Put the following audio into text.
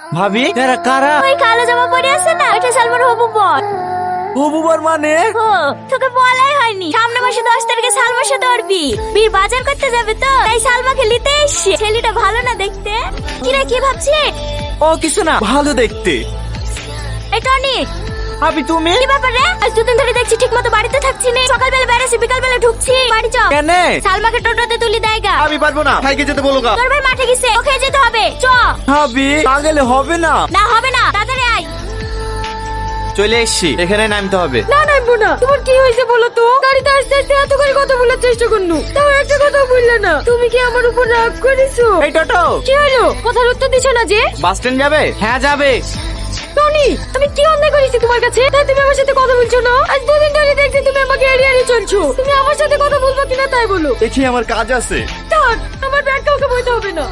ভাবি এরা কারা? ওই কালো জামা পরে আছে না, ওইটা সালমার হবু বর। হবু বর মানে? ও তোকে বলাই হয়নি, সামনে মাসে 10 তারিখে সালমার সাথে ওর বিয়ে বাজার করতে যাবে তো, তাই সালমাকে নিতে এসেছে। ছেলেটা ভালো না দেখতে? কিরে কি ভাবছিস? ও কিছু না, ভালো দেখতে। এই টনি, ভাবি তুমি? কি ব্যাপার রে? আজ দুদিন ধরে দেখছি ঠিক মতো বাড়িতে থাকছি না, সকালবেলা বেরোছি বিকালবেলা ঢুকছি। বাড়ি চ। কেন? সালমাকে টোটোতে তুলি দেয়গা। আমি পারবো না, ভাইকে যেতে বলো গা। তোর ভাই মাঠে গেছে, ওকে যেতে হবে। চ। ভাবি না গেলে হবে না। না হবে না, তাড়াতাড়ি আয়। চলে এসছি, এখানে নামতে হবে। না নামবো না। তোমার কি হয়েছে বলো তো? গাড়িতে আসতে আসতে এত করে কথা বলার চেষ্টা করনু, তাও একটা কথা বললে না। তুমি কি আমার উপর রাগ করেছো? এই টোটো কি হলো? কথার উত্তর দিছো না যে? বাস স্ট্যান্ড যাবে? হ্যাঁ যাবে। টনি, আমি কি অন্যায় করেছি তোমার কাছে? তাই তুমি আমার সাথে কথা বলছো না? আজ দুদিন ধরে দেখছি তুমি আমাকে এড়িয়ে এড়িয়ে চলছো। তুমি আমার সাথে কথা বলবো কিনা তাই বলো। দেখি আমার কাজ আছে। থাক, আমার ব্যাগ কাউকে বইতে হবে না।